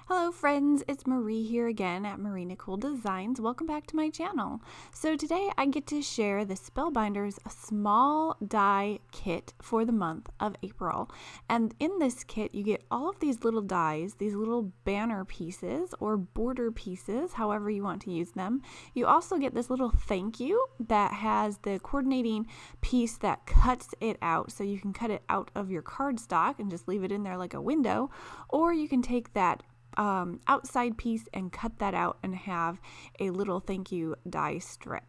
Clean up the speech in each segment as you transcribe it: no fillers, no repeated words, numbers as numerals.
Hello friends, it's Marie here again at Nicole Designs. Welcome back to my channel. So today I get to share the Spellbinders small die kit for the month of April. And in this kit you get all of these little dies, these little banner pieces or border pieces, however you want to use them. You also get this little thank you that has the coordinating piece that cuts it out, so you can cut it out of your cardstock and just leave it in there like a window, or you can take that outside piece and cut that out and have a little thank you die strip.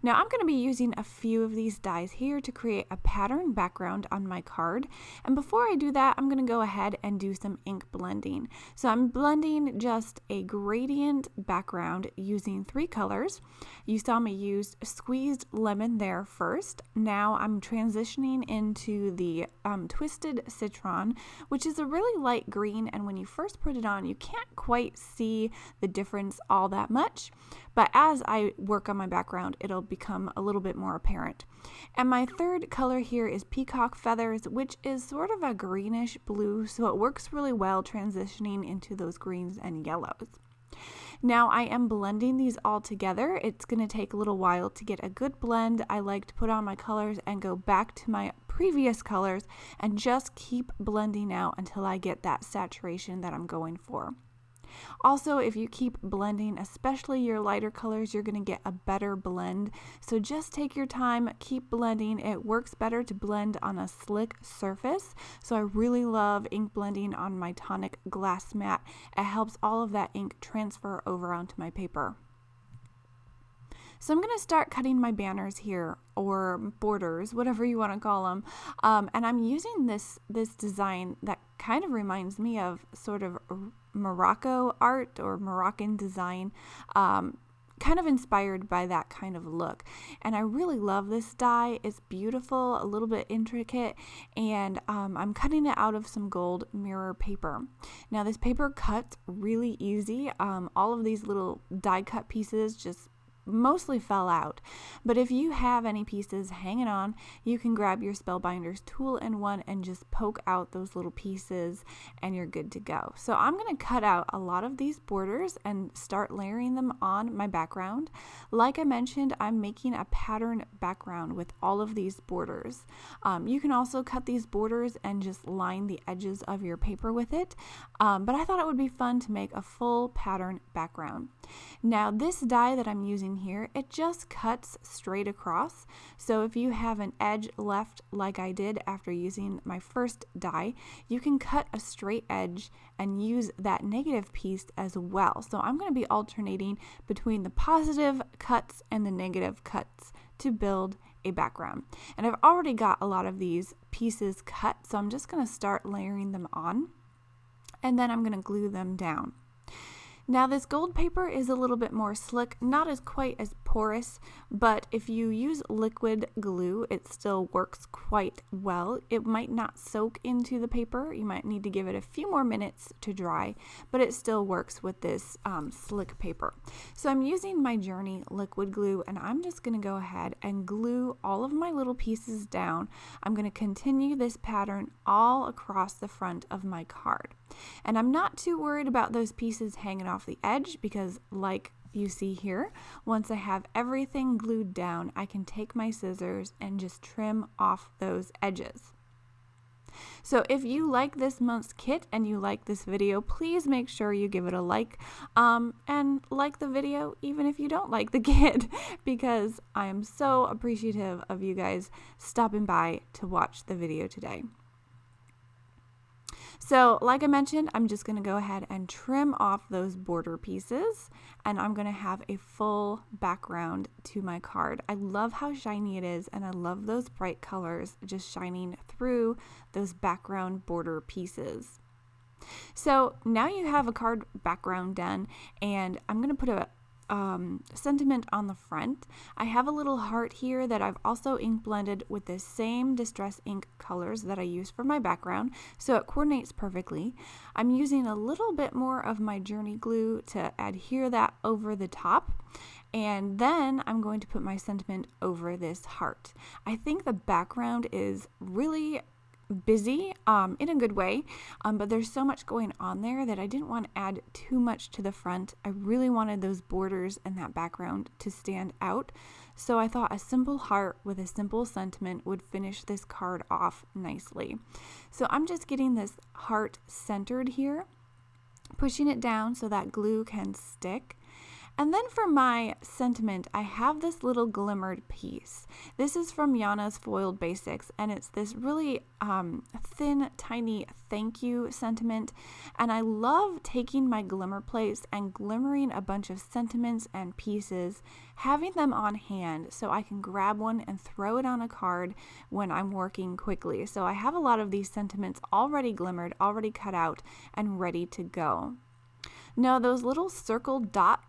Now I'm going to be using a few of these dies here to create a pattern background on my card, and before I do that I'm going to go ahead and do some ink blending. So I'm blending just a gradient background using 3 colors. You saw me use squeezed lemon there first. Now I'm transitioning into the twisted citron, which is a really light green, and when you first put it on you can't quite see the difference all that much, but as I work on my background it'll become a little bit more apparent. And my third color here is Peacock Feathers, which is sort of a greenish blue, so it works really well transitioning into those greens and yellows. Now I am blending these all together. It's going to take a little while to get a good blend. I like to put on my colors and go back to my previous colors and just keep blending out until I get that saturation that I'm going for. Also, if you keep blending, especially your lighter colors, you're going to get a better blend. So just take your time, keep blending. It works better to blend on a slick surface. So I really love ink blending on my Tonic glass mat. It helps all of that ink transfer over onto my paper. So I'm going to start cutting my banners here, or borders, whatever you want to call them. And I'm using this design that kind of reminds me of sort of Morocco art or Moroccan design, kind of inspired by that kind of look. And I really love this die. It's beautiful, a little bit intricate, and I'm cutting it out of some gold mirror paper. Now this paper cuts really easy. All of these little die cut pieces just mostly fell out, but if you have any pieces hanging on, you can grab your Spellbinders tool-in-one and just poke out those little pieces and you're good to go. So I'm going to cut out a lot of these borders and start layering them on my background. Like I mentioned, I'm making a pattern background with all of these borders. You can also cut these borders and just line the edges of your paper with it, but I thought it would be fun to make a full pattern background. Now this die that I'm using here, it just cuts straight across. So if you have an edge left like I did after using my first die, you can cut a straight edge and use that negative piece as well. So I'm going to be alternating between the positive cuts and the negative cuts to build a background. And I've already got a lot of these pieces cut, so I'm just going to start layering them on, and then I'm going to glue them down. Now this gold paper is a little bit more slick, not as quite as porous, but if you use liquid glue, it still works quite well. It might not soak into the paper. You might need to give it a few more minutes to dry, but it still works with this slick paper. So I'm using my Journey liquid glue, and I'm just going to go ahead and glue all of my little pieces down. I'm going to continue this pattern all across the front of my card. And I'm not too worried about those pieces hanging off the edge, because like you see here, once I have everything glued down, I can take my scissors and just trim off those edges. So if you like this month's kit and you like this video, please make sure you give it a like, and like the video even if you don't like the kit, because I am so appreciative of you guys stopping by to watch the video today. So like I mentioned, I'm just going to go ahead and trim off those border pieces, and I'm going to have a full background to my card. I love how shiny it is, and I love those bright colors just shining through those background border pieces. So now you have a card background done, and I'm going to put a sentiment on the front. I have a little heart here that I've also ink blended with the same Distress ink colors that I use for my background, so it coordinates perfectly. I'm using a little bit more of my Journey glue to adhere that over the top, and then I'm going to put my sentiment over this heart. I think the background is really busy in a good way, but there's so much going on there that I didn't want to add too much to the front. I really wanted those borders and that background to stand out, so I thought a simple heart with a simple sentiment would finish this card off nicely. So I'm just getting this heart centered here, pushing it down so that glue can stick. And then for my sentiment, I have this little glimmered piece. This is from Yana's Foiled Basics, and it's this really thin, tiny thank you sentiment. And I love taking my glimmer plates and glimmering a bunch of sentiments and pieces, having them on hand so I can grab one and throw it on a card when I'm working quickly. So I have a lot of these sentiments already glimmered, already cut out, and ready to go. Now those little circle dot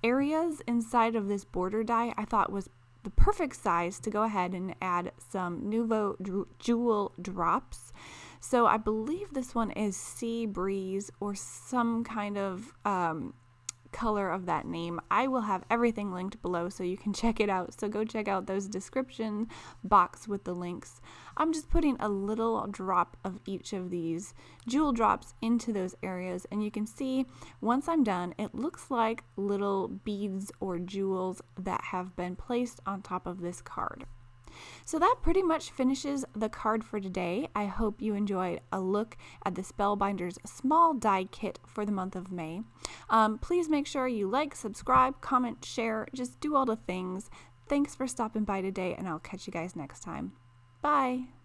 areas inside of this border die I thought was the perfect size to go ahead and add some Nuvo jewel drops. So I believe this one is Sea Breeze or some kind of color of that name. I will have everything linked below so you can check it out. So go check out those description box with the links. I'm just putting a little drop of each of these jewel drops into those areas, and you can see once I'm done, it looks like little beads or jewels that have been placed on top of this card. So that pretty much finishes the card for today. I hope you enjoyed a look at the Spellbinders small die kit for the month of May. Please make sure you like, subscribe, comment, share, just do all the things. Thanks for stopping by today, and I'll catch you guys next time. Bye!